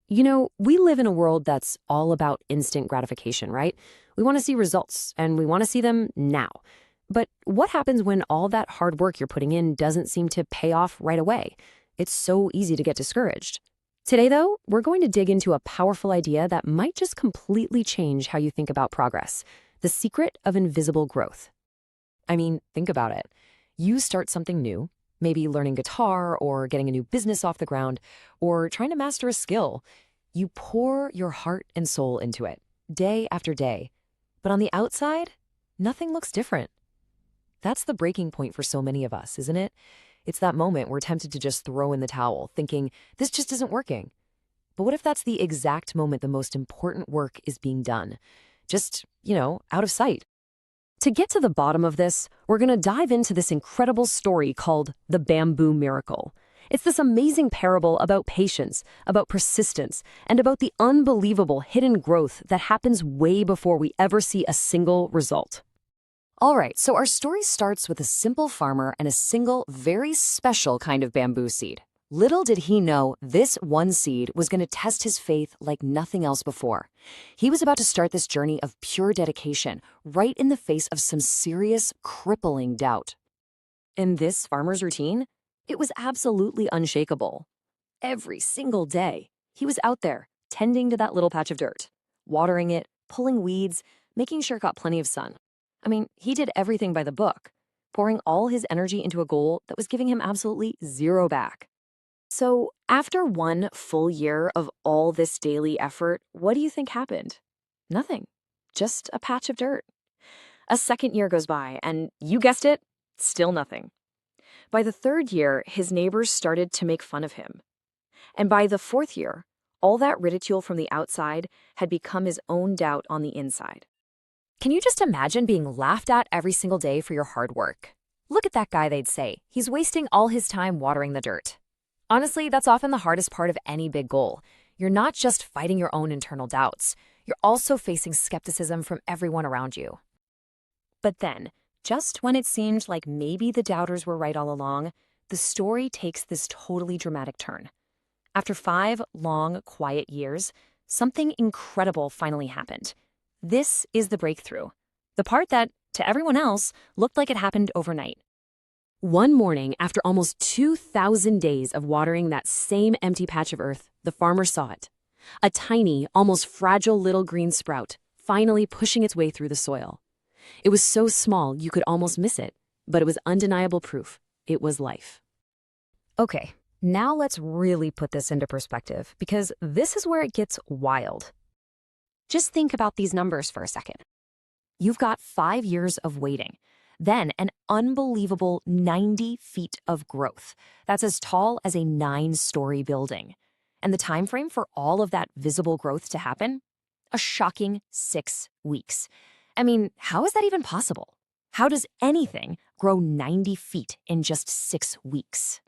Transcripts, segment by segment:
We live in a world that's all about instant gratification, right? We want to see results, and we want to see them now. But what happens when all that hard work you're putting in doesn't seem to pay off right away? It's so easy to get discouraged. Today, though, we're going to dig into a powerful idea that might just completely change how you think about progress: the secret of invisible growth. I mean, think about it. You start something new, maybe learning guitar or getting a new business off the ground or trying to master a skill. You pour your heart and soul into it, day after day. But on the outside, nothing looks different. That's the breaking point for so many of us, isn't it? It's that moment we're tempted to just throw in the towel, thinking, this just isn't working. But what if that's the exact moment the most important work is being done? Just, out of sight. To get to the bottom of this, we're going to dive into this incredible story called The Bamboo Miracle. It's this amazing parable about patience, about persistence, and about the unbelievable hidden growth that happens way before we ever see a single result. All right, so our story starts with a simple farmer and a single, very special kind of bamboo seed. Little did he know this one seed was going to test his faith like nothing else before. He was about to start this journey of pure dedication, right in the face of some serious, crippling doubt. In this farmer's routine, it was absolutely unshakable. Every single day, he was out there, tending to that little patch of dirt, watering it, pulling weeds, making sure it got plenty of sun. I mean, he did everything by the book, pouring all his energy into a goal that was giving him absolutely zero back. So, after one full year of all this daily effort, what do you think happened? Nothing. Just a patch of dirt. A second year goes by, and you guessed it, still nothing. By the third year, his neighbors started to make fun of him. And by the fourth year, all that ridicule from the outside had become his own doubt on the inside. Can you just imagine being laughed at every single day for your hard work? Look at that guy, they'd say. He's wasting all his time watering the dirt. Honestly, that's often the hardest part of any big goal. You're not just fighting your own internal doubts. You're also facing skepticism from everyone around you. But then, just when it seemed like maybe the doubters were right all along, the story takes this totally dramatic turn. After 5 long, quiet years, something incredible finally happened. This is the breakthrough. The part that, to everyone else, looked like it happened overnight. One morning, after almost 2,000 days of watering that same empty patch of earth, the farmer saw it. A tiny, almost fragile little green sprout, finally pushing its way through the soil. It was so small you could almost miss it, but it was undeniable proof. It was life. Okay, now let's really put this into perspective, because this is where it gets wild. Just think about these numbers for a second. You've got 5 years of waiting. Then an unbelievable 90 feet of growth. That's as tall as a 9-story building. And the time frame for all of that visible growth to happen? A shocking 6 weeks. I mean, how is that even possible? How does anything grow 90 feet in just 6 weeks?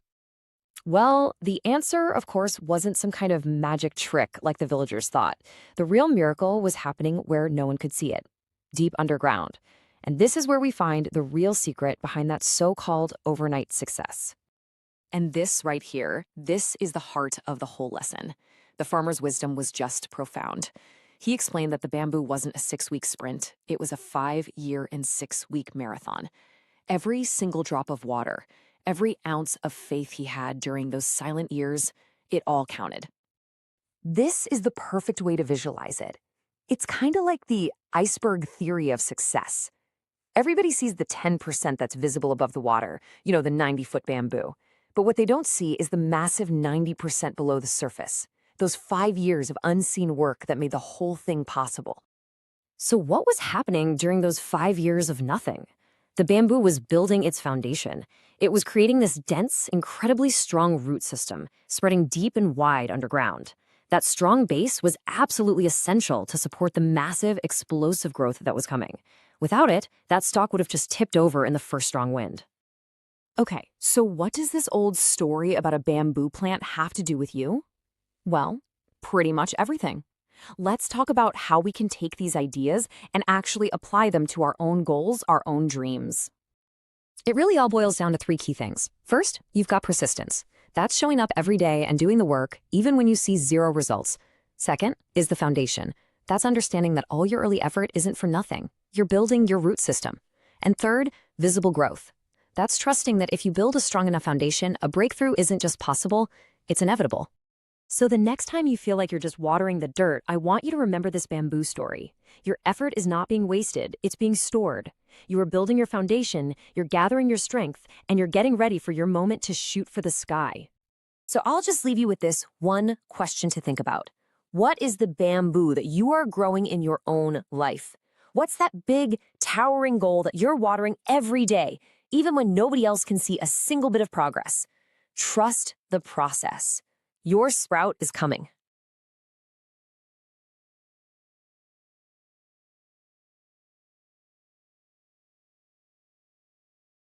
Well, the answer, of course, wasn't some kind of magic trick like the villagers thought. The real miracle was happening where no one could see it, deep underground. And this is where we find the real secret behind that so-called overnight success. And this right here, this is the heart of the whole lesson. The farmer's wisdom was just profound. He explained that the bamboo wasn't a 6-week sprint. It was a 5-year and 6-week marathon. Every single drop of water, every ounce of faith he had during those silent years, it all counted. This is the perfect way to visualize it. It's kind of like the iceberg theory of success. Everybody sees the 10% that's visible above the water, the 90-foot bamboo. But what they don't see is the massive 90% below the surface, those 5 years of unseen work that made the whole thing possible. So what was happening during those 5 years of nothing? The bamboo was building its foundation. It was creating this dense, incredibly strong root system, spreading deep and wide underground. That strong base was absolutely essential to support the massive, explosive growth that was coming. Without it, that stalk would have just tipped over in the first strong wind. Okay, so what does this old story about a bamboo plant have to do with you? Well, pretty much everything. Let's talk about how we can take these ideas and actually apply them to our own goals, our own dreams. It really all boils down to 3 key things. First, you've got persistence. That's showing up every day and doing the work, even when you see 0 results. Second is the foundation. That's understanding that all your early effort isn't for nothing. You're building your root system. And third, visible growth. That's trusting that if you build a strong enough foundation, a breakthrough isn't just possible, it's inevitable. So the next time you feel like you're just watering the dirt, I want you to remember this bamboo story. Your effort is not being wasted, it's being stored. You are building your foundation, you're gathering your strength, and you're getting ready for your moment to shoot for the sky. So I'll just leave you with this one question to think about. What is the bamboo that you are growing in your own life? What's that big, towering goal that you're watering every day, even when nobody else can see a single bit of progress? Trust the process. Your sprout is coming.